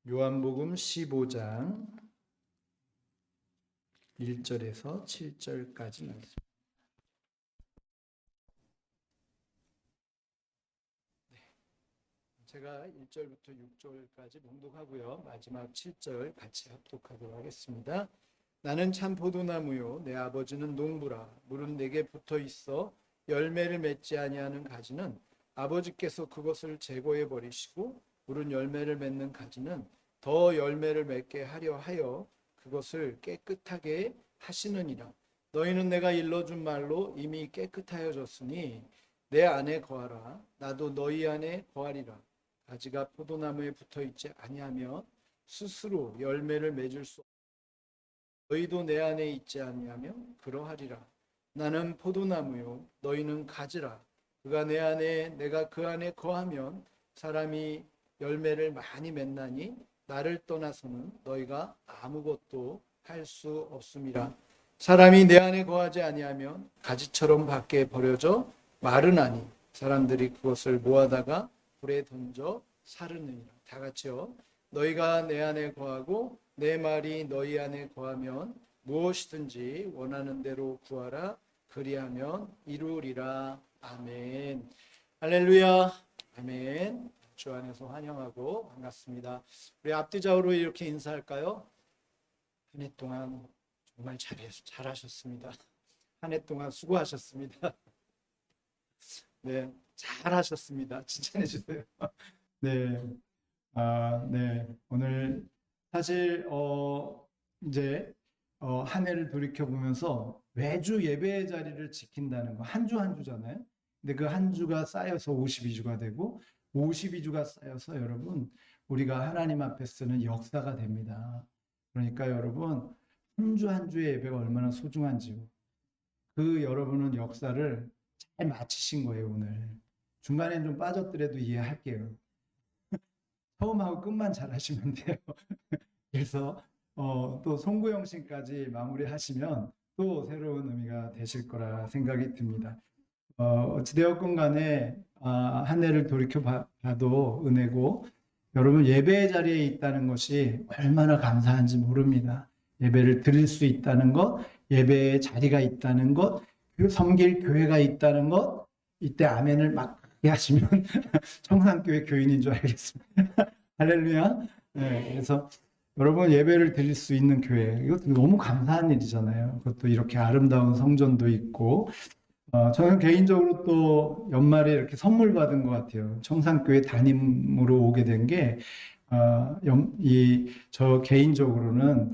요한복음 15장 1절에서 7절까지 말씀. 제가 1절부터 6절까지 봉독하고요. 마지막 7절 같이 합독하도록 하겠습니다. 나는 참 포도나무요 내 아버지는 농부라. 물은 내게 붙어 있어 열매를 맺지 아니하는 가지는 아버지께서 그것을 제거해 버리시고 물은 열매를 맺는 가지는 더 열매를 맺게 하려 하여 그것을 깨끗하게 하시느니라. 너희는 내가 일러준 말로 이미 깨끗하여졌으니 내 안에 거하라. 나도 너희 안에 거하리라. 가지가 포도나무에 붙어 있지 아니하면 스스로 열매를 맺을 수 없으니 너희도 내 안에 있지 아니하면 그러하리라. 나는 포도나무요 너희는 가지라. 그가 내 안에 내가 그 안에 거하면 사람이 열매를 많이 맺나니 나를 떠나서는 너희가 아무것도 할 수 없음이라. 사람이 내 안에 거하지 아니하면 가지처럼 밖에 버려져 마르나니 사람들이 그것을 모아다가 불에 던져 사르느니라. 다 같이요. 너희가 내 안에 거하고 내 말이 너희 안에 거하면 무엇이든지 원하는 대로 구하라. 그리하면 이루리라. 아멘. 할렐루야. 아멘. 주 안에서 환영하고 반갑습니다. 우리 앞뒤 좌우로 이렇게 인사할까요? 한 해 동안 정말 잘하셨습니다. 한 해 동안 수고하셨습니다. 네, 잘하셨습니다. 칭찬해 주세요. 네, 네. 오늘 사실 이제 한 해를 돌이켜 보면서 매주 예배의 자리를 지킨다는 거 한 주 한 주잖아요. 근데 그 한 주가 쌓여서 52주가 되고 52주가 쌓여서 여러분 우리가 하나님 앞에 쓰는 역사가 됩니다. 그러니까 여러분 한 주 한 주의 예배가 얼마나 소중한지요. 그 여러분은 역사를 잘 마치신 거예요, 오늘. 중간엔 좀 빠졌더라도 이해할게요. 처음하고 끝만 잘 하시면 돼요. 그래서 또 송구영 씨까지 마무리하시면 또 새로운 의미가 되실 거라 생각이 듭니다. 어찌되었건 간에 한 해를 돌이켜 봐도 은혜고 여러분 예배의 자리에 있다는 것이 얼마나 감사한지 모릅니다. 예배를 드릴 수 있다는 것, 예배의 자리가 있다는 것, 섬길 교회가 있다는 것, 이때 아멘을 막 하시면 청산교회 교인인 줄 알겠습니다. 할렐루야. 네, 그래서 여러분 예배를 드릴 수 있는 교회, 이것도 너무 감사한 일이잖아요. 그것도 이렇게 아름다운 성전도 있고, 저는 개인적으로 또 연말에 이렇게 선물 받은 것 같아요. 청산교회 담임으로 오게 된 게, 저 개인적으로는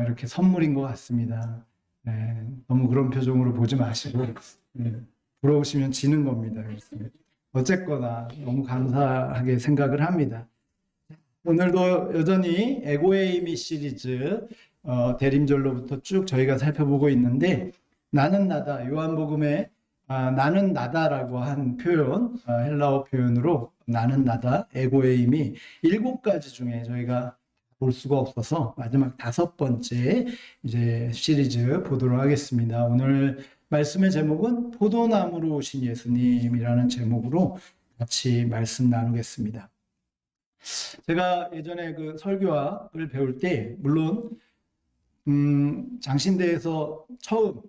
이렇게 선물인 것 같습니다. 네, 너무 그런 표정으로 보지 마시고, 네, 부러우시면 지는 겁니다. 그래서 어쨌거나 너무 감사하게 생각을 합니다. 오늘도 여전히 에고에이미 시리즈 대림절로부터 쭉 저희가 살펴보고 있는데 나는 나다 요한복음에 나는 나다라고 한 표현 헬라어 표현으로 나는 나다 에고에이미 7가지 중에 저희가 볼 수가 없어서 마지막 5번째 이제 시리즈 보도록 하겠습니다. 오늘 말씀의 제목은 포도나무로 오신 예수님이라는 제목으로 같이 말씀 나누겠습니다. 제가 예전에 그 설교학을 배울 때 물론 장신대에서 처음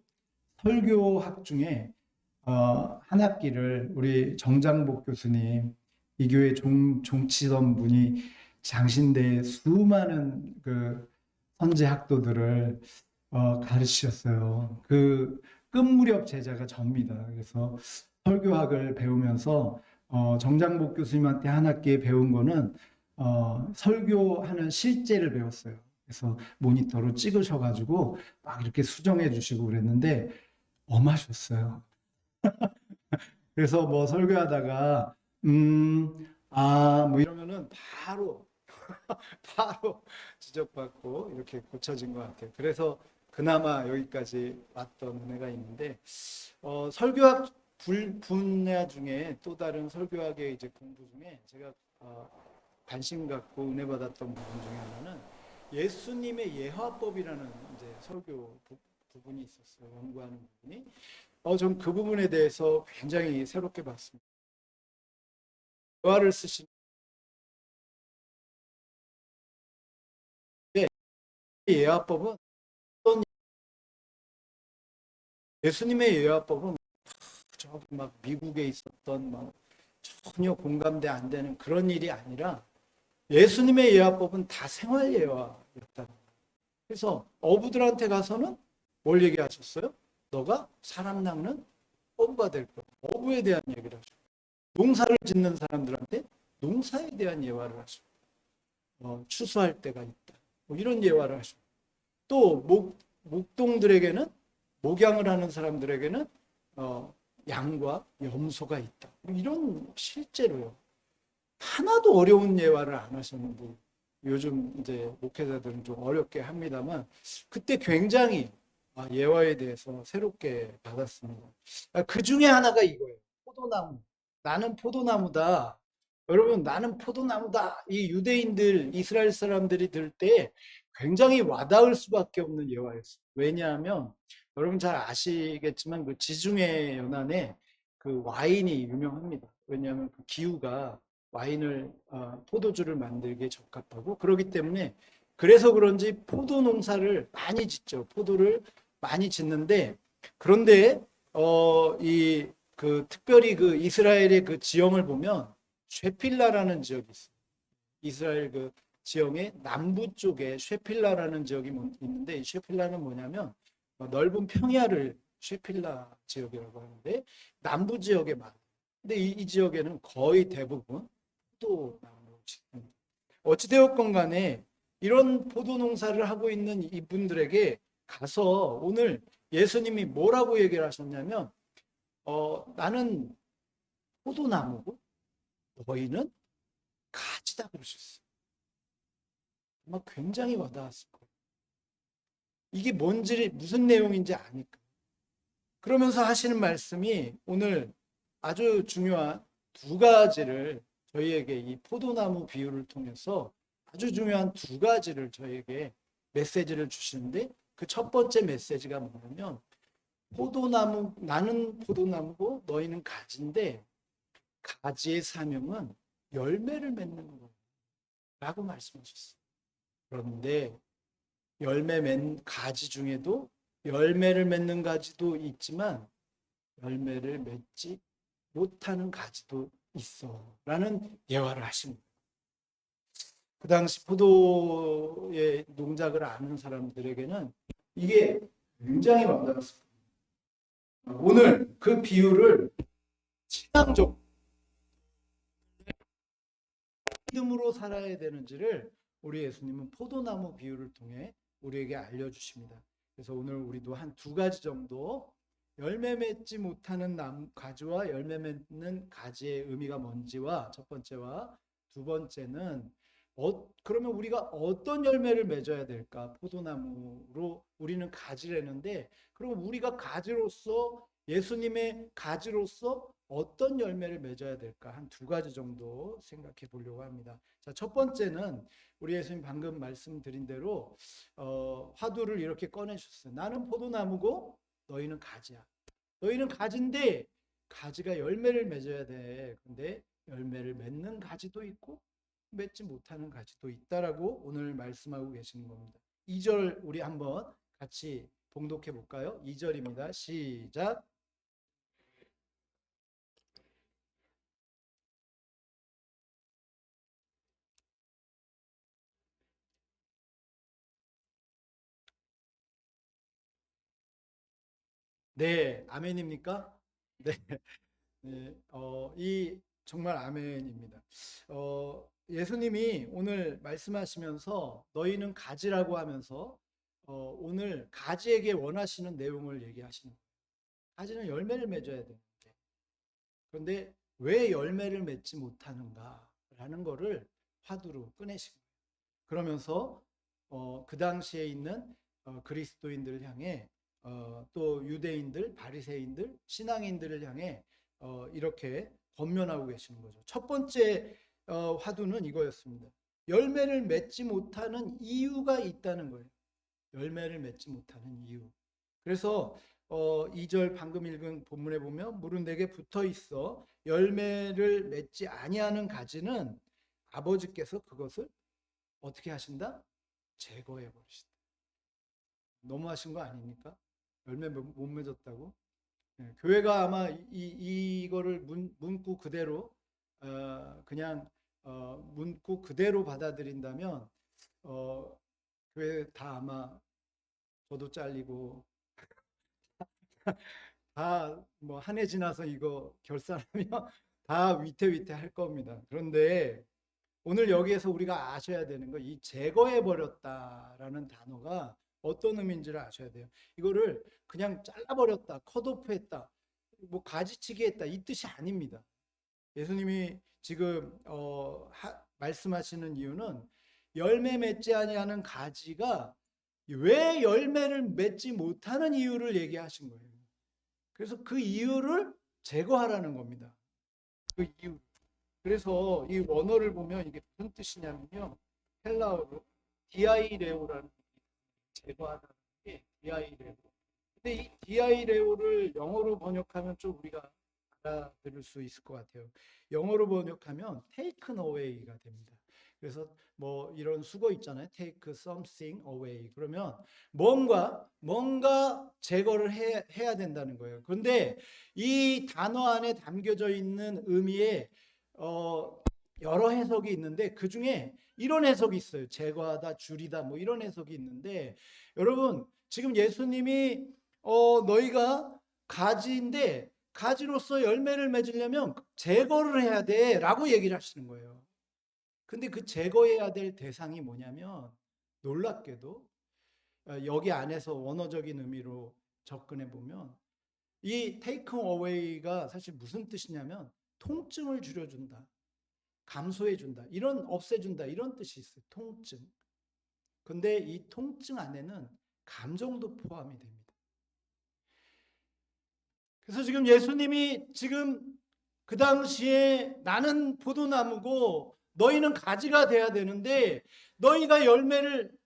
설교학 중에 한 학기를 우리 정장복 교수님 이 교회 종치던 분이 장신대에 수많은 그 선제 학도들을 가르치셨어요. 그 끝무렵 제자가 접니다. 그래서 설교학을 배우면서 정장복 교수님한테 한 학기에 배운 거는 설교하는 실제를 배웠어요. 그래서 모니터로 찍으셔가지고 막 이렇게 수정해 주시고 그랬는데 엄하셨어요. 그래서 뭐 설교하다가 뭐 이러면은 바로 지적받고 이렇게 고쳐진 것 같아요. 그래서 그나마 여기까지 왔던 은혜가 있는데 설교학 분야 중에 또 다른 설교학의 이제 공부 중에 제가 관심 갖고 은혜 받았던 부분 중에 하나는 예수님의 예화법이라는 이제 설교 부분이 있었어요. 연구하는 부분이. 전 그 부분에 대해서 굉장히 새롭게 봤습니다. 예화를 쓰신 예화법은 어떤 예수님의 예화법은 저기 막 미국에 있었던 막 전혀 공감대 안 되는 그런 일이 아니라 예수님의 예화법은 다 생활 예화였다. 그래서 어부들한테 가서는 뭘 얘기하셨어요? 너가 사람 낚는 어부가 될 거야. 어부에 대한 얘기를 하죠. 농사를 짓는 사람들한테 농사에 대한 예화를 하죠. 추수할 때가 있다. 뭐 이런 예화를 하죠. 또 목동들에게는 목양을 하는 사람들에게는 양과 염소가 있다. 뭐 이런 실제로요. 하나도 어려운 예화를 안 하셨는데 요즘 이제 목회자들은 좀 어렵게 합니다만 그때 굉장히 예화에 대해서 새롭게 받았습니다. 그 중에 하나가 이거예요. 포도나무. 나는 포도나무다. 여러분, 나는 포도나무다. 이 유대인들, 이스라엘 사람들이 들을 때 굉장히 와닿을 수밖에 없는 예화였어요. 왜냐하면 여러분 잘 아시겠지만 그 지중해 연안에 그 와인이 유명합니다. 왜냐하면 그 기후가 와인을 포도주를 만들기에 적합하고 그렇기 때문에 그래서 그런지 포도 농사를 많이 짓죠. 포도를 많이 짓는데 그런데 이 그 특별히 그 이스라엘의 그 지형을 보면 쉐필라라는 지역이 있어요. 이스라엘 그 지형의 남부 쪽에 쉐필라라는 지역이 있는데 이 쉐필라는 뭐냐면 넓은 평야를 쉐필라 지역이라고 하는데 남부 지역에 많아요. 근데 이 지역에는 거의 대부분 포도나무 짓습니다. 어찌되었건 간에 이런 포도 농사를 하고 있는 이분들에게 가서 오늘 예수님이 뭐라고 얘기를 하셨냐면 나는 포도나무고 너희는 가지다 그러셨어요. 아마 굉장히 와닿았을 거예요. 이게 뭔지 무슨 내용인지 아니까. 그러면서 하시는 말씀이 오늘 아주 중요한 두 가지를 저희에게 이 포도나무 비유를 통해서 아주 중요한 두 가지를 저희에게 메시지를 주시는데 그 첫 번째 메시지가 뭐냐면 포도나무 나는 포도나무고 너희는 가지인데 가지의 사명은 열매를 맺는 거라고 말씀하셨어요. 그런데 열매 맺는 가지 중에도 열매를 맺는 가지도 있지만 열매를 맺지 못하는 가지도 있어 라는 예화를 하십니다. 그 당시 포도의 농작을 아는 사람들에게는 이게 굉장히 와닿았습니다. 오늘 그 비유를 신앙적 믿음으로 살아야 되는지를 우리 예수님은 포도나무 비유를 통해 우리에게 알려주십니다. 그래서 오늘 우리도 한 두 가지 정도 열매 맺지 못하는 가지와 열매 맺는 가지의 의미가 뭔지와 첫 번째와 두 번째는 그러면 우리가 어떤 열매를 맺어야 될까? 포도나무로 우리는 가지라는데 그럼 우리가 가지로서 예수님의 가지로서 어떤 열매를 맺어야 될까? 한 두 가지 정도 생각해 보려고 합니다. 자, 첫 번째는 우리 예수님 방금 말씀드린 대로 화두를 이렇게 꺼내셨어요. 나는 포도나무고 너희는 가지야. 너희는 가지인데 가지가 열매를 맺어야 돼. 근데 열매를 맺는 가지도 있고 맺지 못하는 가지도 있다라고 오늘 말씀하고 계시는 겁니다. 2절 우리 한번 같이 봉독해 볼까요? 2절입니다. 시작. 네, 아멘입니까? 네, 네, 이 정말 아멘입니다. 예수님이 오늘 말씀하시면서 너희는 가지라고 하면서 오늘 가지에게 원하시는 내용을 얘기하시는 거예요. 가지는 열매를 맺어야 되는데 그런데 왜 열매를 맺지 못하는가라는 거를 화두로 꺼내신 거예요. 그러면서 그 당시에 있는 그리스도인들을 향해 또 유대인들, 바리새인들, 신앙인들을 향해 이렇게 권면하고 계시는 거죠. 첫 번째 화두는 이거였습니다. 열매를 맺지 못하는 이유가 있다는 거예요. 열매를 맺지 못하는 이유. 그래서 2절 방금 읽은 본문에 보면 물은 내게 붙어 있어 열매를 맺지 아니하는 가지는 아버지께서 그것을 어떻게 하신다? 제거해 버리신다. 너무하신 거 아닙니까? 열매 못 맺었다고? 교회가 아마 이거를 문구 그대로 그냥 문구 그대로 받아들인다면 교회 다 아마 저도 잘리고 다 뭐 한 해 지나서 이거 결산하면 다 위태위태 할 겁니다. 그런데 오늘 여기에서 우리가 아셔야 되는 거, 이 제거해 버렸다라는 단어가 어떤 의미인지를 아셔야 돼요. 이거를 그냥 잘라버렸다, 컷오프했다, 뭐 가지치기 했다 이 뜻이 아닙니다. 예수님이 지금 말씀하시는 이유는 열매 맺지 아니하는 가지가 왜 열매를 맺지 못하는 이유를 얘기하신 거예요. 그래서 그 이유를 제거하라는 겁니다. 그 이유. 그래서 이 원어를 보면 이게 무슨 뜻이냐면요. 헬라어로 디아이레오라는 제거하다는 게 디아이레오. 근데 이 디아이레오를 영어로 번역하면 좀 우리가 알아들을 수 있을 것 같아요. 영어로 번역하면 taken away가 됩니다. 그래서 뭐 이런 수거 있잖아요. take something away. 그러면 뭔가 제거를 해야 된다는 거예요. 그런데 이 단어 안에 담겨져 있는 의미에 여러 해석이 있는데 그 중에 이런 해석이 있어요. 제거하다, 줄이다, 뭐 이런 해석이 있는데 여러분 지금 예수님이 너희가 가지인데 가지로서 열매를 맺으려면 제거를 해야 돼라고 얘기를 하시는 거예요. 근데 그 제거해야 될 대상이 뭐냐면 놀랍게도 여기 안에서 원어적인 의미로 접근해 보면 이 take away가 사실 무슨 뜻이냐면 통증을 줄여준다, 감소해준다, 이런 없애준다 이런 뜻이 있어요. 통증. 근데 이 통증 안에는 감정도 포함이 됩니다. 그래서 지금 예수님이 지금 그 당시에 나는 포도나무고 너희는 가지가 돼야 되는데 너희가 열매를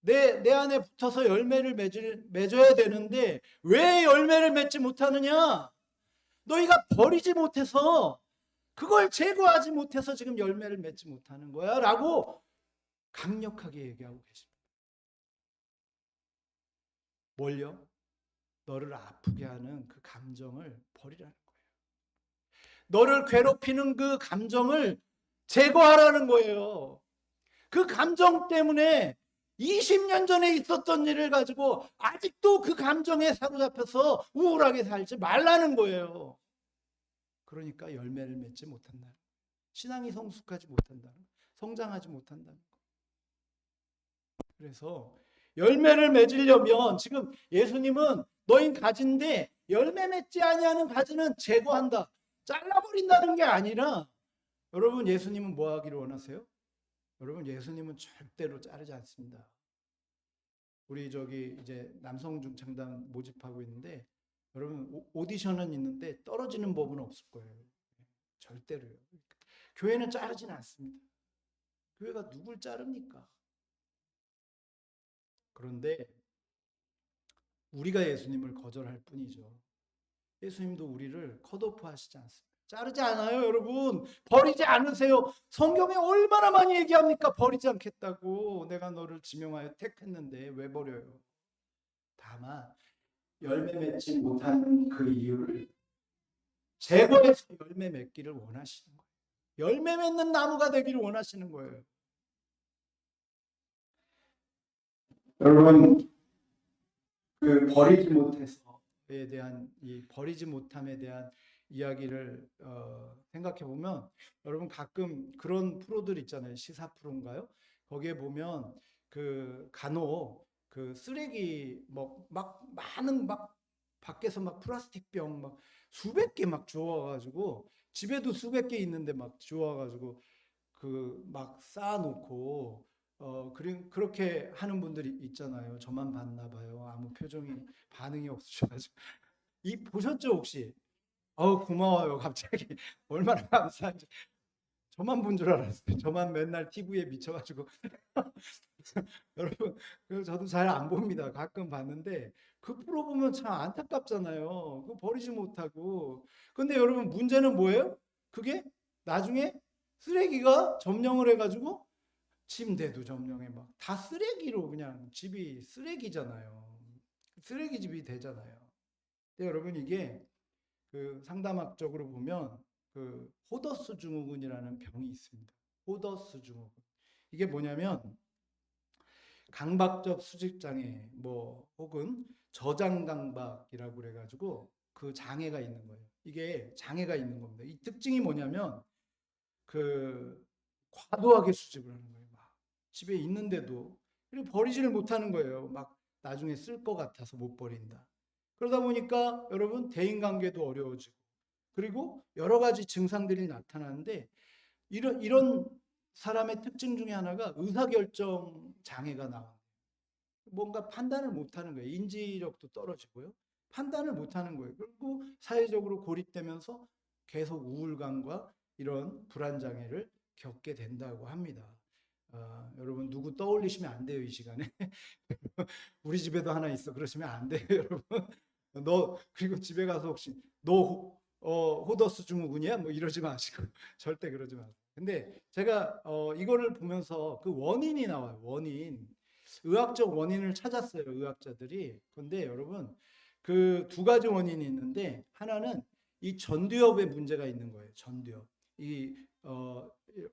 내 안에 붙어서 열매를 맺어야 되는데 왜 열매를 맺지 못하느냐? 너희가 버리지 못해서 그걸 제거하지 못해서 지금 열매를 맺지 못하는 거야 라고 강력하게 얘기하고 계십니다. 뭘요? 너를 아프게 하는 그 감정을 버리라는 거예요. 너를 괴롭히는 그 감정을 제거하라는 거예요. 그 감정 때문에 20년 전에 있었던 일을 가지고 아직도 그 감정에 사로잡혀서 우울하게 살지 말라는 거예요. 그러니까 열매를 맺지 못한다는 거예요. 신앙이 성숙하지 못한다는 거예요. 성장하지 못한다는 거예요. 그래서 열매를 맺으려면 지금 예수님은 너희 가지인데 열매 맺지 아니하는 가지는 제거한다, 잘라버린다는 게 아니라 여러분 예수님은 뭐 하기를 원하세요? 여러분 예수님은 절대로 자르지 않습니다. 우리 저기 이제 남성 중창단 모집하고 있는데 여러분 오디션은 있는데 떨어지는 법은 없을 거예요. 절대로요. 교회는 자르지는 않습니다. 교회가 누굴 자릅니까? 그런데 우리가 예수님을 거절할 뿐이죠. 예수님도 우리를 컷오프 하시지 않습니다. 자르지 않아요, 여러분. 버리지 않으세요. 성경에 얼마나 많이 얘기합니까? 버리지 않겠다고. 내가 너를 지명하여 택했는데 왜 버려요? 다만 열매 맺지 못하는 그 이유를 제거해서 열매 맺기를 원하시는 거예요. 열매 맺는 나무가 되기를 원하시는 거예요. 여러분 그 버리지 못해서에 대한 이 버리지 못함에 대한 이야기를 생각해 보면 여러분 가끔 그런 프로들 있잖아요. 시사 프로인가요? 거기에 보면 그 간혹 그 쓰레기 막 많은 막 밖에서 막 플라스틱 병 막 수백 개 막 주워가지고 집에도 수백 개 있는데 막 주워가지고 그 막 쌓아놓고 그렇게 하는 분들이 있잖아요. 저만 봤나 봐요. 아무 반응이 없으셔가지고. 보셨죠, 혹시? 고마워요, 갑자기. 얼마나 감사한지. 저만 본 줄 알았어요. 저만 맨날 TV에 미쳐가지고. 여러분, 저도 잘 안 봅니다. 가끔 봤는데, 그 프로 보면 참 안타깝잖아요. 그거 버리지 못하고. 근데 여러분, 문제는 뭐예요? 그게 나중에 쓰레기가 점령을 해가지고 침대도 점령해 막 다 쓰레기로 그냥 집이 쓰레기잖아요. 쓰레기 집이 되잖아요. 근데 여러분 이게 그 상담학적으로 보면 그 호더스 증후군이라는 병이 있습니다. 호더스 증후군. 이게 뭐냐면 강박적 수직 장애 뭐 혹은 저장 강박이라고 그래 가지고 그 장애가 있는 거예요. 이게 장애가 있는 겁니다. 이 특징이 뭐냐면 그 과도하게 수집을 하는 거예요. 막 집에 있는데도 버리지를 못하는 거예요. 막 나중에 쓸 것 같아서 못 버린다. 그러다 보니까 여러분 대인관계도 어려워지고 그리고 여러 가지 증상들이 나타나는데 이런 사람의 특징 중에 하나가 의사결정 장애가 나와요. 뭔가 판단을 못하는 거예요. 인지력도 떨어지고요. 판단을 못하는 거예요. 그리고 사회적으로 고립되면서 계속 우울감과 이런 불안 장애를 겪게 된다고 합니다. 여러분 누구 떠올리시면 안 돼요 이 시간에. 우리 집에도 하나 있어 그러시면 안 돼요 여러분. 너 그리고 집에 가서 혹시 너 호더스 증후군이야? 뭐 이러지 마시고 절대 그러지 마세요. 근데 제가 이거를 보면서 그 원인이 나와요. 원인. 의학적 원인을 찾았어요. 의학자들이. 근데 여러분 그 두 가지 원인이 있는데 하나는 이 전두엽에 문제가 있는 거예요. 전두엽. 이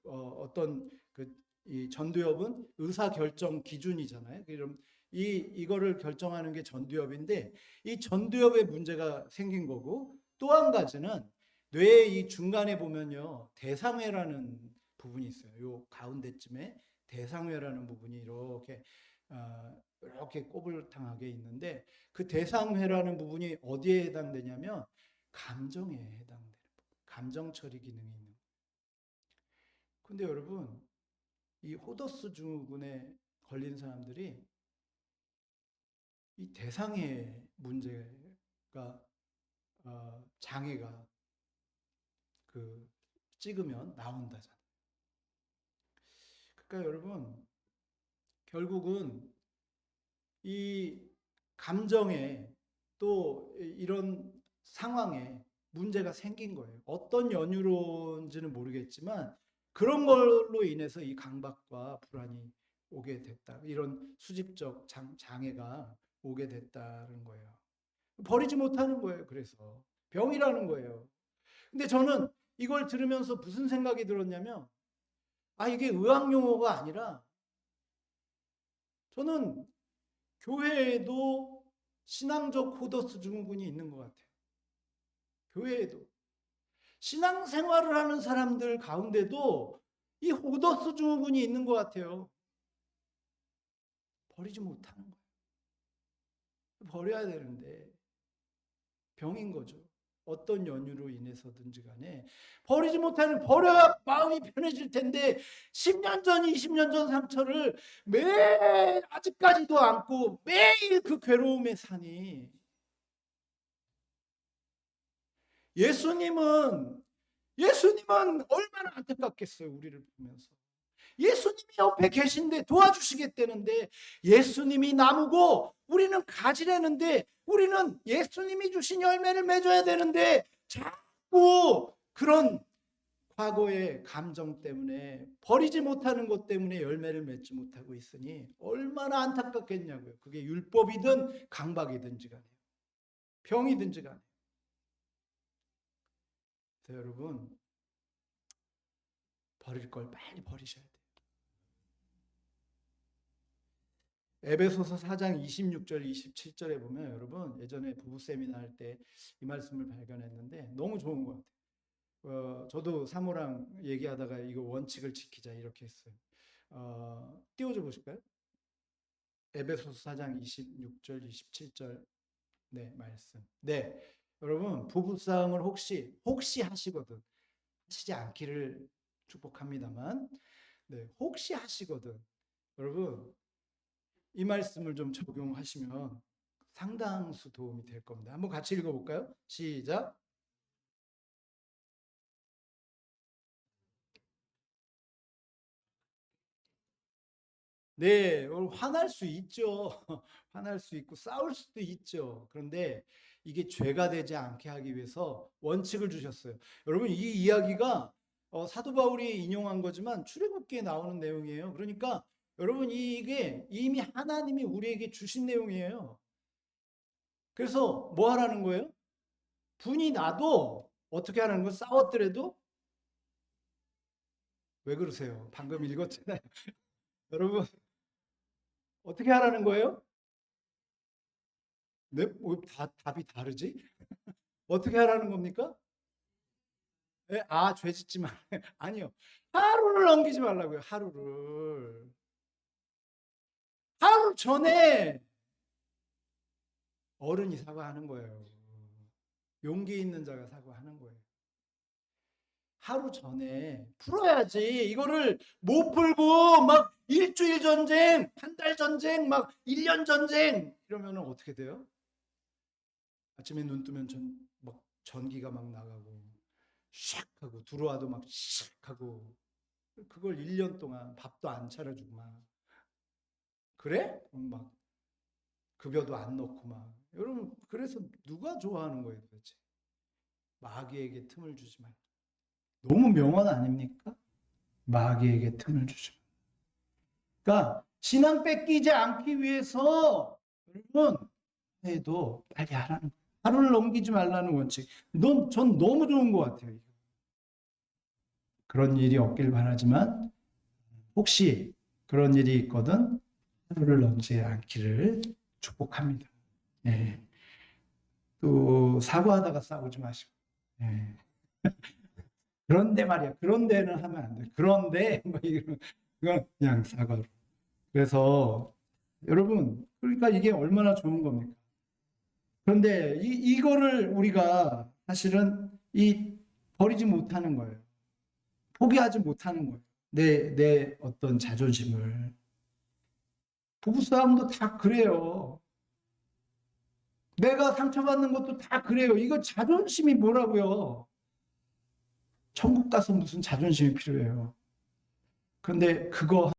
어떤 이 전두엽은 의사 결정 기준이잖아요. 그럼 이거를 결정하는 게 전두엽인데 이 전두엽에 문제가 생긴 거고 또 한 가지는 뇌의 이 중간에 보면요 대상회라는 부분이 있어요. 요 가운데쯤에 대상회라는 부분이 이렇게 꼬불탕하게 있는데 그 대상회라는 부분이 어디에 해당되냐면 감정에 해당돼요. 감정 처리 기능이 있는 거예요. 근데 여러분 이 호더스 증후군에 걸린 사람들이 이 대상의 문제가 장애가 그 찍으면 나온다잖아요. 그러니까 여러분 결국은 이 감정에 또 이런 상황에 문제가 생긴 거예요. 어떤 연유로인지는 모르겠지만 그런 걸로 인해서 이 강박과 불안이 오게 됐다. 이런 수집적 장애가 오게 됐다는 거예요. 버리지 못하는 거예요. 그래서 병이라는 거예요. 근데 저는 이걸 들으면서 무슨 생각이 들었냐면 이게 의학 용어가 아니라 저는 교회에도 신앙적 호더스 증후군이 있는 것 같아요. 교회에도 신앙생활을 하는 사람들 가운데도 이 호더스 증후군이 있는 것 같아요. 버리지 못하는 거예요. 버려야 되는데 병인 거죠. 어떤 연유로 인해서든지 간에 버리지 못하는 버려야 마음이 편해질 텐데 10년 전, 20년 전 상처를 매일 아직까지도 안고 매일 그 괴로움에 사니 예수님은 얼마나 안타깝겠어요. 우리를 보면서. 예수님이 옆에 계신데 도와주시겠다는데 예수님이 나무고 우리는 가지라는데 우리는 예수님이 주신 열매를 맺어야 되는데 자꾸 그런 과거의 감정 때문에 버리지 못하는 것 때문에 열매를 맺지 못하고 있으니 얼마나 안타깝겠냐고요. 그게 율법이든 강박이든지 간에 병이든지 간에. 그래서 여러분 버릴 걸 빨리 버리셔야 돼요. 에베소서 4장 26절 27절에 보면 여러분 예전에 부부 세미나 할 때 이 말씀을 발견했는데 너무 좋은 것 같아요. 저도 사모랑 얘기하다가 이거 원칙을 지키자 이렇게 했어요. 띄워줘 보실까요? 에베소서 4장 26절 27절 네 말씀. 네 여러분 부부싸움을 혹시 하시거든 하시지 않기를 축복합니다만 혹시 하시거든 여러분 이 말씀을 좀 적용하시면 상당수 도움이 될 겁니다. 한번 같이 읽어볼까요? 시작. 네, 화날 수 있죠. 화날 수 있고 싸울 수도 있죠. 그런데 이게 죄가 되지 않게 하기 위해서 원칙을 주셨어요. 여러분 이 이야기가 사도 바울이 인용한 거지만 출애굽기에 나오는 내용이에요. 그러니까 여러분 이게 이미 하나님이 우리에게 주신 내용이에요. 그래서 뭐 하라는 거예요? 분이 나도 어떻게 하라는 거? 싸웠더라도 왜 그러세요? 방금 읽었잖아요. 여러분 어떻게 하라는 거예요? 네? 답이 다르지? 어떻게 하라는 겁니까? 네? 죄 짓지 말. 아니요. 하루를 넘기지 말라고요. 하루를. 하루 전에 어른이 사과하는 거예요. 용기 있는 자가 사과하는 거예요. 하루 전에 풀어야지. 이거를 못 풀고 막 일주일 전쟁, 한 달 전쟁, 막 1년 전쟁 이러면 어떻게 돼요? 아침에 눈 뜨면 막 전기가 막 나가고 샥 하고 들어와도 막 샥 하고 그걸 1년 동안 밥도 안 차려주고 막 그래? 막 급여도 안 넣고 막 여러분 그래서 누가 좋아하는 거예요 도대체? 마귀에게 틈을 주지 말고. 너무 명언 아닙니까? 마귀에게 틈을 주지 말고. 그러니까 신앙 뺏기지 않기 위해서 여러분 해도 빨리 하라는 거예요. 하루를 넘기지 말라는 원칙. 전 너무 좋은 것 같아요. 그런 일이 없길 바라지만 혹시 그런 일이 있거든 하루를 넘지 않기를 축복합니다. 예. 또 사고하다가 싸우지 마시고. 예. 그런데 말이야. 그런데는 하면 안 돼. 그런데 뭐 이건 그냥 사과로. 그래서 여러분 그러니까 이게 얼마나 좋은 겁니까? 그런데 이거를 우리가 사실은 버리지 못하는 거예요. 포기하지 못하는 거예요. 내 어떤 자존심을. 부부싸움도 다 그래요. 내가 상처받는 것도 다 그래요. 이거 자존심이 뭐라고요? 천국 가서 무슨 자존심이 필요해요. 근데 그거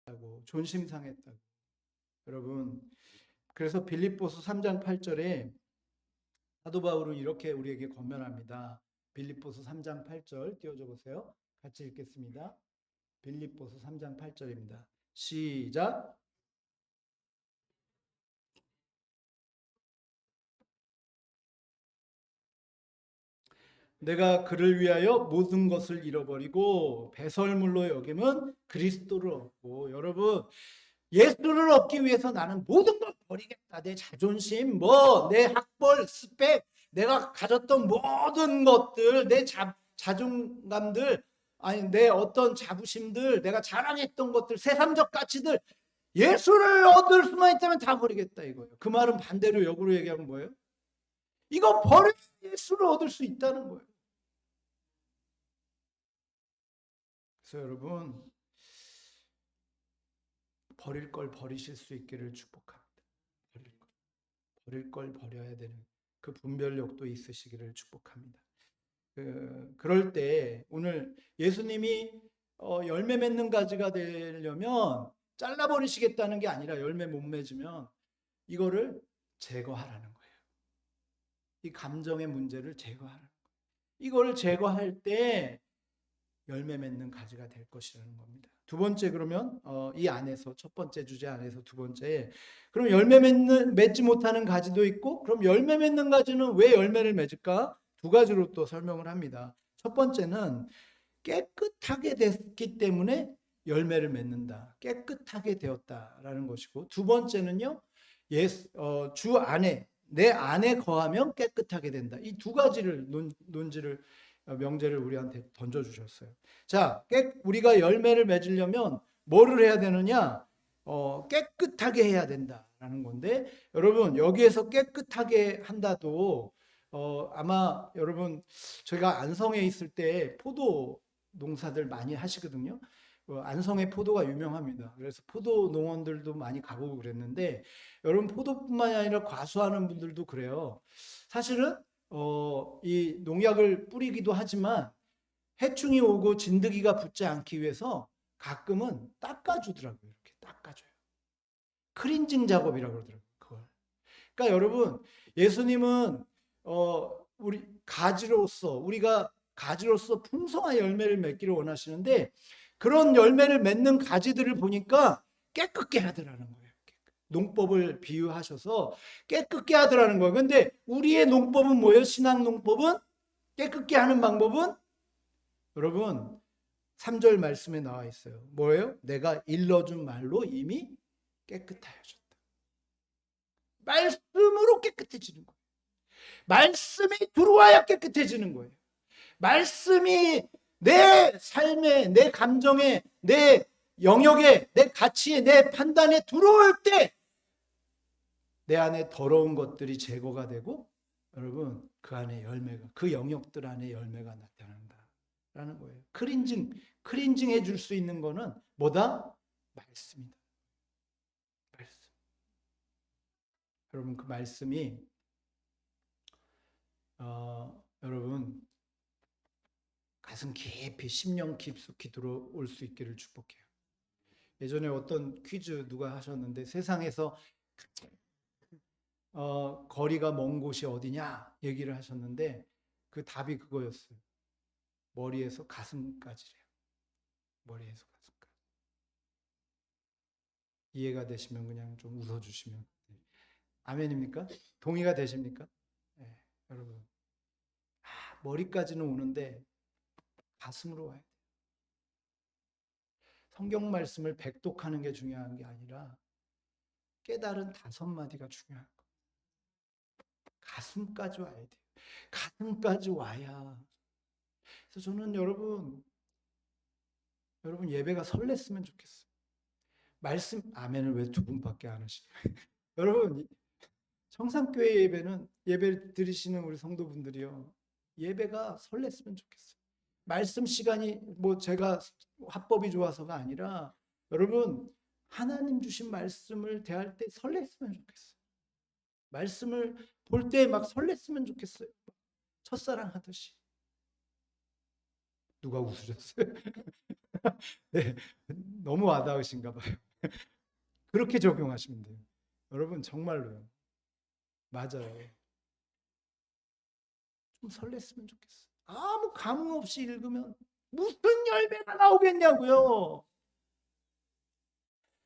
하고 존심 상했다고. 여러분, 그래서 빌립보서 3장 8절에 사도 바울은 이렇게 우리에게 권면합니다. 빌립보서 3장 8절 띄워줘 보세요. 같이 읽겠습니다. 빌립보서 3장 8절입니다. 시작. 내가 그를 위하여 모든 것을 잃어버리고 배설물로 여김은 그리스도를 얻고. 여러분 예수를 얻기 위해서 나는 모든 걸 버리겠다. 내 자존심, 내 학벌, 스펙, 내가 가졌던 모든 것들, 내 자존감들, 아니 내 어떤 자부심들, 내가 자랑했던 것들, 세상적 가치들, 예수를 얻을 수만 있다면 다 버리겠다 이거예요. 그 말은 반대로 역으로 얘기하면 뭐예요? 이거 버려 예수를 얻을 수 있다는 거예요. 그래서 여러분 버릴 걸 버리실 수 있기를 축복합니다. 버릴 걸 버려야 되는 그 분별력도 있으시기를 축복합니다. 그럴 때 오늘 예수님이 열매 맺는 가지가 되려면 잘라버리시겠다는 게 아니라 열매 못 맺으면 이거를 제거하라는 거예요. 이 감정의 문제를 제거하라는 거예요. 이걸 제거할 때 열매 맺는 가지가 될 것이라는 겁니다. 두 번째 그러면 이 안에서 첫 번째 주제 안에서 두 번째 그럼 열매 맺지 못하는 가지도 있고 그럼 열매 맺는 가지는 왜 열매를 맺을까? 두 가지로 또 설명을 합니다. 첫 번째는 깨끗하게 됐기 때문에 열매를 맺는다. 깨끗하게 되었다라는 것이고 두 번째는요. 주 안에 내 안에 거하면 깨끗하게 된다. 이 두 가지를 논지를 명제를 우리한테 던져주셨어요. 자, 우리가 열매를 맺으려면 뭐를 해야 되느냐? 깨끗하게 해야 된다라는 건데 여러분 여기에서 깨끗하게 한다도 아마 여러분 저희가 안성에 있을 때 포도 농사들 많이 하시거든요. 안성의 포도가 유명합니다. 그래서 포도 농원들도 많이 가보고 그랬는데 여러분 포도뿐만이 아니라 과수하는 분들도 그래요. 사실은 이 농약을 뿌리기도 하지만 해충이 오고 진드기가 붙지 않기 위해서 가끔은 닦아주더라고요. 이렇게 닦아줘요. 크린징 작업이라고 그러더라고요. 그걸. 그러니까 여러분 예수님은 우리 가지로서 우리가 가지로서 풍성한 열매를 맺기를 원하시는데 그런 열매를 맺는 가지들을 보니까 깨끗게 하더라는 거예요. 농법을 비유하셔서 깨끗게 하더라는 거예요. 근데 우리의 농법은 뭐예요? 신앙 농법은 깨끗게 하는 방법은 여러분 3절 말씀에 나와 있어요. 뭐예요? 내가 일러준 말로 이미 깨끗하여졌다. 말씀으로 깨끗해지는 거예요. 말씀이 들어와야 깨끗해지는 거예요. 말씀이 내 삶에, 내 감정에, 내 영역에, 내 가치에, 내 판단에 들어올 때 내 안에 더러운 것들이 제거가 되고 여러분 그 안에 열매가, 그 영역들 안에 열매가 나타난다라는 거예요. 클린징 해줄 수 있는 거는 뭐다? 말씀이다. 말씀. 여러분 그 말씀이 여러분 가슴 깊이 심령 깊숙이 들어올 수 있기를 축복해요. 예전에 어떤 퀴즈 누가 하셨는데 세상에서 거리가 먼 곳이 어디냐 얘기를 하셨는데 그 답이 그거였어요. 머리에서 가슴까지래요. 머리에서 가슴까지. 이해가 되시면 그냥 좀 웃어주시면. 아멘입니까? 동의가 되십니까? 네, 여러분. 머리까지는 오는데 가슴으로 와야 돼요. 성경 말씀을 백독하는 게 중요한 게 아니라 깨달은 5마디가 중요한 거예요. 가슴까지 와야 돼요. 가슴까지 와야. 그래서 저는 여러분 예배가 설렜으면 좋겠어요. 말씀 아멘을 왜 2분밖에 안 하시냐? 여러분 청산교회 예배는 예배 드리시는 우리 성도분들이요. 예배가 설렜으면 좋겠어요. 말씀 시간이 뭐 제가 화법이 좋아서가 아니라 여러분 하나님 주신 말씀을 대할 때 설렜으면 좋겠어요. 말씀을 볼 때 막 설렜으면 좋겠어요. 첫사랑 하듯이. 누가 웃으셨어요? 네, 너무 와닿으신가 봐요. 그렇게 적용하시면 돼요. 여러분 정말로요. 맞아요. 좀 설렜으면 좋겠어요. 아무 감흥 없이 읽으면 무슨 열매가 나오겠냐고요.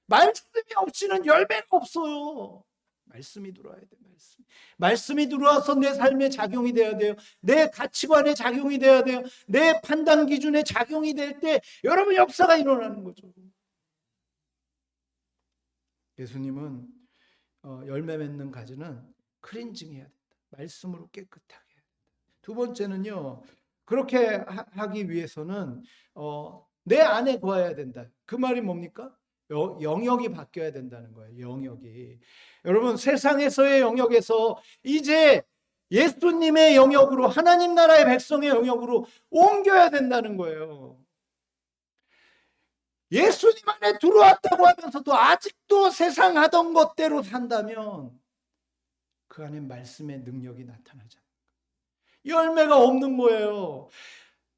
말씀이 없이는 열매가 없어요. 말씀이 들어와야 돼. 말씀이 들어와서 내 삶에 작용이 돼야 돼요. 내 가치관에 작용이 돼야 돼요. 내 판단 기준에 작용이 될 때 여러분 역사가 일어나는 거죠. 예수님은 열매 맺는 가지는 클린징해야 된다. 말씀으로 깨끗하게 해야 된다. 두 번째는요. 그렇게 하기 위해서는 내 안에 거해야 된다. 그 말이 뭡니까? 영역이 바뀌어야 된다는 거예요. 영역이. 여러분 세상에서의 영역에서 이제 예수님의 영역으로 하나님 나라의 백성의 영역으로 옮겨야 된다는 거예요. 예수님 안에 들어왔다고 하면서도 아직도 세상 하던 것대로 산다면 그 안에 말씀의 능력이 나타나지 않는 거예요. 열매가 없는 거예요.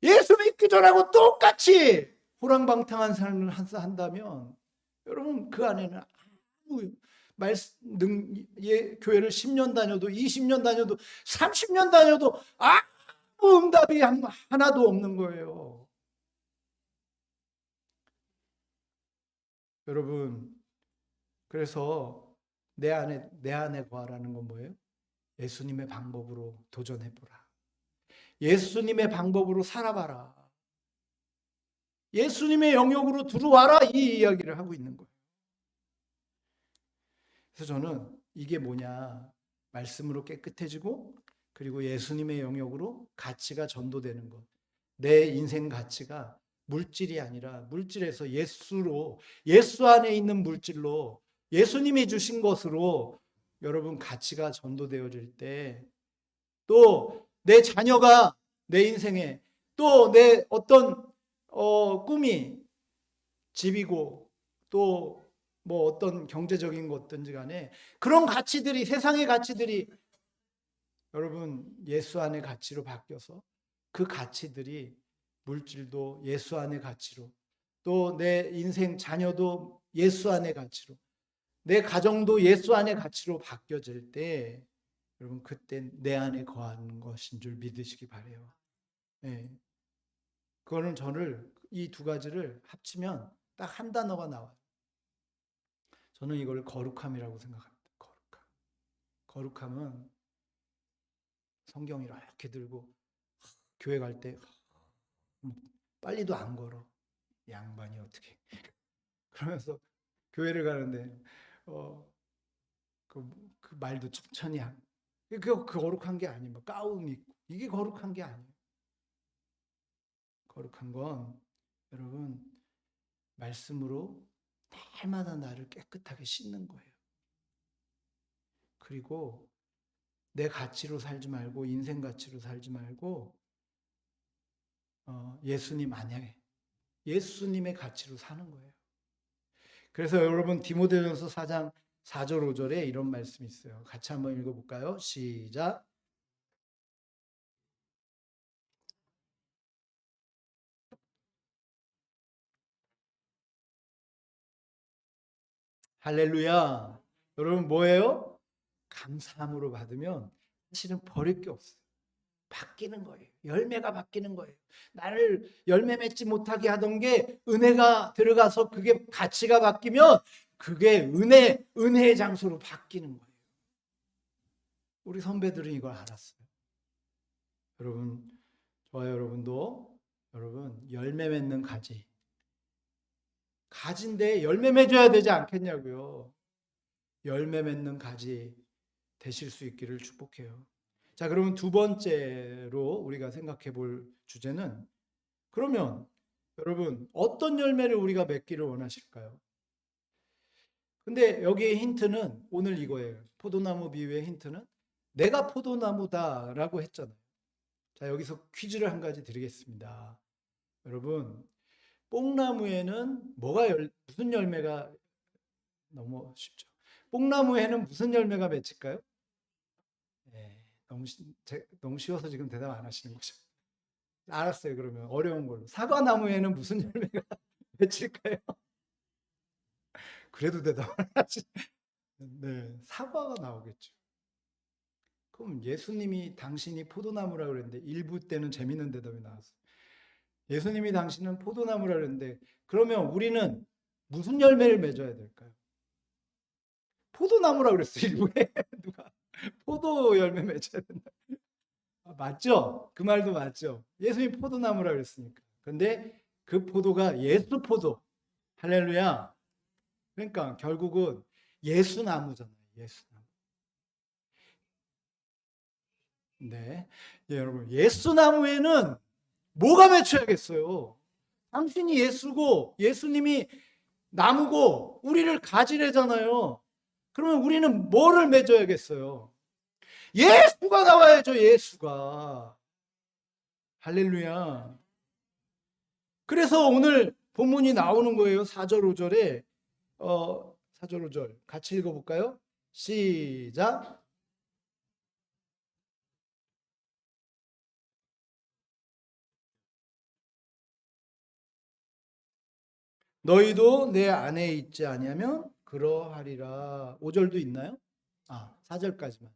예수 믿기 전하고 똑같이 호랑방탕한 삶을 한다면 여러분 그 안에는 아무 교회를 10년 다녀도 20년 다녀도 30년 다녀도 아무 응답이 하나도 없는 거예요. 여러분 그래서 내 안에 거하라는 건 뭐예요? 예수님의 방법으로 도전해보라. 예수님의 방법으로 살아봐라. 예수님의 영역으로 들어와라. 이 이야기를 하고 있는 거예요. 그래서 저는 이게 뭐냐, 말씀으로 깨끗해지고 그리고 예수님의 영역으로 가치가 전도되는 것. 내 인생 가치가 물질이 아니라 물질에서 예수로, 예수 안에 있는 물질로 예수님이 주신 것으로 여러분 가치가 전도되어질 때 또 내 자녀가 내 인생에 또 내 어떤 꿈이 집이고 또 뭐 어떤 경제적인 것든지 간에 그런 가치들이, 세상의 가치들이 여러분 예수 안의 가치로 바뀌어서 그 가치들이 물질도 예수 안의 가치로, 또 내 인생 자녀도 예수 안의 가치로, 내 가정도 예수 안의 가치로 바뀌어질 때 여러분 그때 내 안에 거하는 것인 줄 믿으시기 바라요. 네. 그거는 저를 이 두 가지를 합치면 딱 한 단어가 나와요. 저는 이걸 거룩함이라고 생각합니다. 거룩함. 거룩함은 성경 이렇게 들고 교회 갈 때 빨리도 안 걸어. 양반이 어떻게. 그러면서 교회를 가는데 그 말도 천천히 하고. 그 거룩한 게 아니에요. 가운 입고. 이게 거룩한 게 아니에요. 거룩한 건 여러분 말씀으로 날마다 나를 깨끗하게 씻는 거예요. 그리고 내 가치로 살지 말고 인생 가치로 살지 말고 예수님 안에 예수님의 가치로 사는 거예요. 그래서 여러분 디모데전서 4장 4절 5절에 이런 말씀이 있어요. 같이 한번 읽어볼까요? 시작. 할렐루야. 여러분 뭐예요? 감사함으로 받으면 사실은 버릴 게 없어요. 바뀌는 거예요. 열매가 바뀌는 거예요. 나를 열매 맺지 못하게 하던 게 은혜가 들어가서 그게 가치가 바뀌면 그게 은혜의 장소로 바뀌는 거예요. 우리 선배들은 이걸 알았어요. 여러분, 저와 여러분도 여러분 열매 맺는 가지인데 열매 맺어야 되지 않겠냐고요. 열매 맺는 가지 되실 수 있기를 축복해요. 자, 그러면 두 번째로 우리가 생각해 볼 주제는 그러면 여러분 어떤 열매를 우리가 맺기를 원하실까요? 근데 여기에 힌트는 오늘 이거예요. 포도나무 비유의 힌트는 내가 포도나무다라고 했잖아요. 자, 여기서 퀴즈를 한 가지 드리겠습니다. 여러분, 뽕나무에는 무슨 열매가 너무 쉽죠. 뽕나무에는 무슨 열매가 맺힐까요? 네, 너무 쉬워서 지금 대답 안 하시는 거죠. 알았어요. 그러면 어려운 걸로. 사과나무에는 무슨 열매가 맺힐까요? 그래도 대답 안 하시네. 네, 사과가 나오겠죠. 그럼 예수님이 당신이 포도나무라 그랬는데 일부 때는 재밌는 대답이 나왔어요. 예수님이 당신은 포도나무라 그랬는데 그러면 우리는 무슨 열매를 맺어야 될까요? 포도나무라 그랬어요. 일부에 누가 포도 열매 맺어야 된다. 맞죠? 그 말도 맞죠? 예수님이 포도나무라 그랬으니까. 근데 그 포도가 예수 포도. 할렐루야. 그러니까 결국은 예수나무잖아요. 예수나무. 네. 예, 여러분. 예수나무에는 뭐가 맺혀야겠어요? 당신이 예수고 예수님이 나무고 우리를 가지래잖아요. 그러면 우리는 뭐를 맺어야겠어요? 예수가 나와야죠. 예수가. 할렐루야. 그래서 오늘 본문이 나오는 거예요. 4절 5절에 4절 5절 같이 읽어볼까요? 시작. 너희도 내 안에 있지 아니하면 그러하리라. 5절도 있나요? 4절까지만.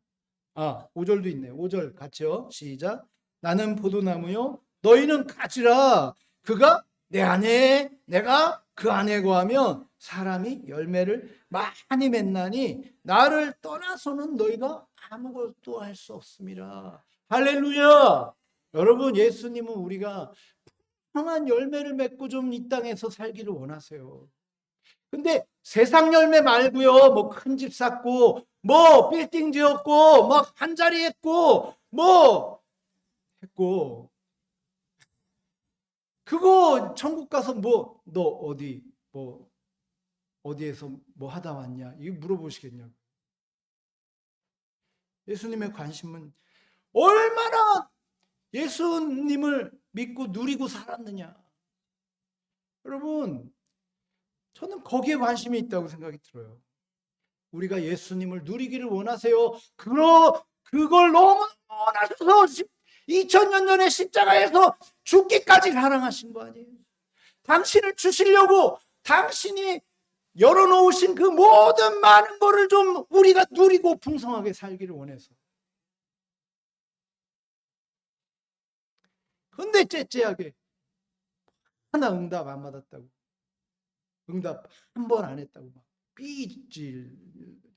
5절도 있네요. 5절 같이요. 시작. 나는 포도나무요. 너희는 가지라. 그가 내 안에 내가 그 안에 거하면 사람이 열매를 많이 맺나니 나를 떠나서는 너희가 아무것도 할 수 없습니다. 할렐루야. 여러분 예수님은 우리가 평안한 열매를 맺고 좀 이 땅에서 살기를 원하세요. 근데 세상 열매 말고요. 뭐 큰 집 샀고 뭐 빌딩 지었고 막 한 자리 했고 뭐 했고 그거 천국 가서 뭐 너 어디에서 뭐 하다 왔냐 이거 물어보시겠냐고. 예수님의 관심은 얼마나 예수님을 믿고 누리고 살았느냐. 여러분 저는 거기에 관심이 있다고 생각이 들어요. 우리가 예수님을 누리기를 원하세요. 그걸 너무 원하셔서 2000년 전에 십자가에서 죽기까지 사랑하신 거 아니에요. 당신을 주시려고 당신이 열어놓으신 그 모든 많은 거를 좀 우리가 누리고 풍성하게 살기를 원해서. 근데 째째하게 하나 응답 안 받았다고, 응답 한 번 안 했다고 막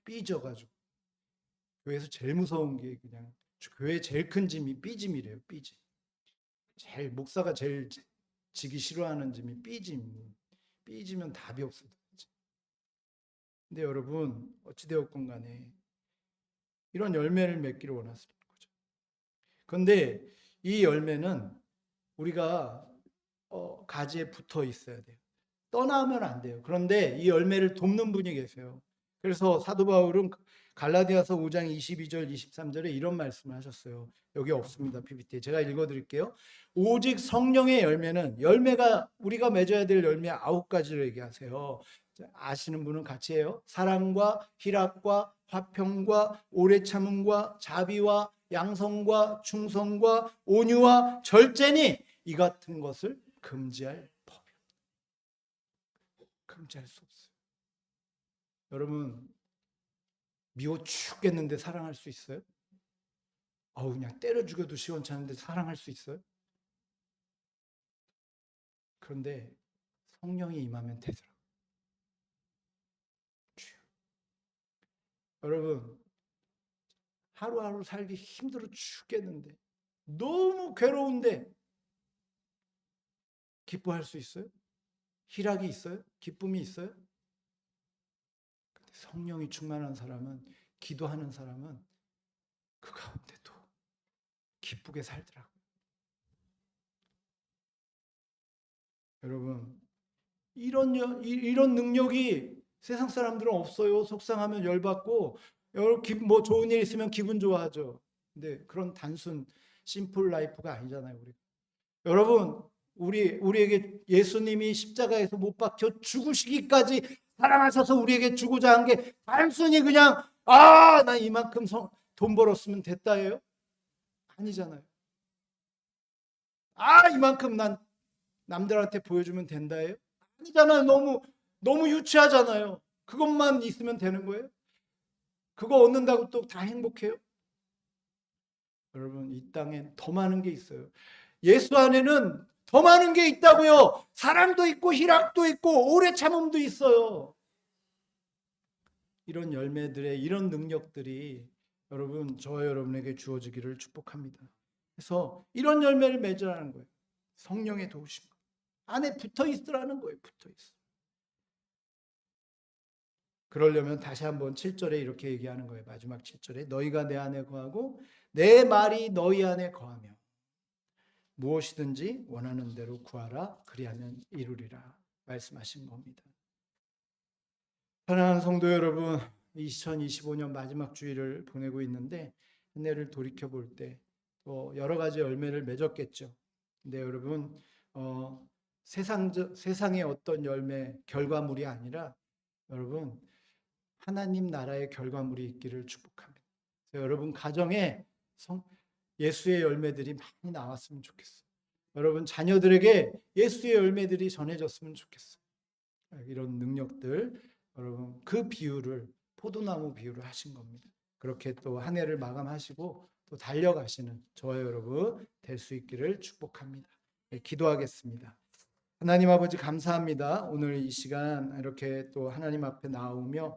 삐져가지고. 교회에서 제일 무서운 게 그냥 교회 제일 큰 짐이 삐짐이래요. 삐짐. 제일 목사가 제일 지기 싫어하는 짐이 삐짐. 삐지면 답이 없어요. 근데 여러분 어찌되었건 간에 이런 열매를 맺기를 원하시는 거죠. 그런데 이 열매는 우리가 가지에 붙어 있어야 돼요. 떠나면 안 돼요. 그런데 이 열매를 돕는 분이 계세요. 그래서 사도 바울은 갈라디아서 5장 22절 23절에 이런 말씀을 하셨어요. 여기 없습니다. PPT에. 제가 읽어드릴게요. 오직 성령의 열매가 우리가 맺어야 될 열매 9가지를 얘기하세요. 아시는 분은 같이 해요. 사랑과 희락과 화평과 오래 참음과 자비와 양성과 충성과 온유와 절제니 이 같은 것을 금지할 금지할 수 없어요. 여러분 미워 죽겠는데 사랑할 수 있어요? 그냥 때려 죽여도 시원찮은데 사랑할 수 있어요? 그런데 성령이 임하면 되더라고요. 여러분 하루하루 살기 힘들어 죽겠는데 너무 괴로운데 기뻐할 수 있어요? 희락이 있어요? 기쁨이 있어요? 성령이 충만한 사람은, 기도하는 사람은 그 가운데도 기쁘게 살더라고요. 여러분 이런 능력이 세상 사람들은 없어요. 속상하면 열받고 뭐 좋은 일 있으면 기분 좋아하죠. 근데 그런 단순 심플 라이프가 아니잖아요. 여러분 우리에게 예수님이 십자가에서 못 박혀 죽으시기까지 사랑하셔서 우리에게 주고자 한 게 단순히 그냥 나 이만큼 돈 벌었으면 됐다예요? 아니잖아요. 이만큼 난 남들한테 보여주면 된다예요? 아니잖아요. 너무 유치하잖아요. 그것만 있으면 되는 거예요? 그거 얻는다고 또 다 행복해요? 여러분 이 땅엔 더 많은 게 있어요. 예수 안에는 더 많은 게 있다고요. 사랑도 있고 희락도 있고 오래 참음도 있어요. 이런 열매들의 이런 능력들이 여러분 저와 여러분에게 주어지기를 축복합니다. 그래서 이런 열매를 맺으라는 거예요. 성령의 도우심 안에 붙어 있으라는 거예요. 붙어 있어. 그러려면 다시 한번 7절에 이렇게 얘기하는 거예요. 마지막 7절에 너희가 내 안에 거하고 내 말이 너희 안에 거하며 무엇이든지 원하는 대로 구하라 그리하면 이루리라 말씀하신 겁니다. 사랑하는 성도 여러분, 2025년 마지막 주일을 보내고 있는데 한 해를 돌이켜 볼 때 여러 가지 열매를 맺었겠죠. 근데 여러분 세상의 어떤 열매 결과물이 아니라 여러분 하나님 나라의 결과물이 있기를 축복합니다. 여러분 가정에 예수의 열매들이 많이 나왔으면 좋겠어요. 여러분 자녀들에게 예수의 열매들이 전해졌으면 좋겠어요. 이런 능력들 여러분 그 비유를 포도나무 비유를 하신 겁니다. 그렇게 또 한 해를 마감하시고 또 달려가시는 저와 여러분 될 수 있기를 축복합니다. 기도하겠습니다. 하나님 아버지 감사합니다. 오늘 이 시간 이렇게 또 하나님 앞에 나오며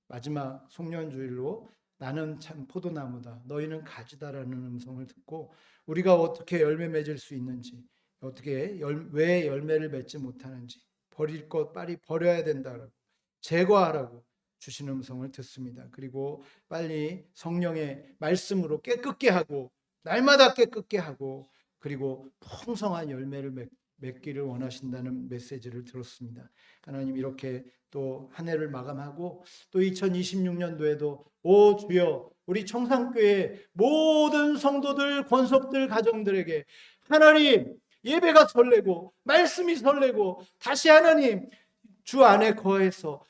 마지막 송년주일로 나는 참 포도나무다 너희는 가지다라는 음성을 듣고 우리가 어떻게 열매 맺을 수 있는지 어떻게 왜 열매를 맺지 못하는지 버릴 것 빨리 버려야 된다라고 제거하라고 주신 음성을 듣습니다. 그리고 빨리 성령의 말씀으로 깨끗게 하고 날마다 깨끗게 하고 그리고 풍성한 열매를 맺기를 원하신다는 메시지를 들었습니다. 하나님 이렇게 또 한 해를 마감하고 또 2026년도에도 오 주여 우리 청산교회 모든 성도들 권속들 가정들에게 하나님 예배가 설레고 말씀이 설레고 다시 하나님 주 안에 거해서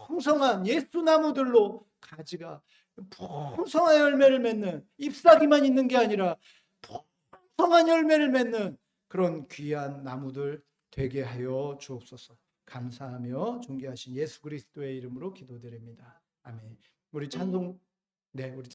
풍성한 예수나무들로 가지가 풍성한 열매를 맺는 잎사귀만 있는 게 아니라 풍성한 열매를 맺는 그런 귀한 나무들 되게 하여 주옵소서. 감사하며 존귀하신 예수 그리스도의 이름으로 기도드립니다. 아멘. 우리 찬송 우리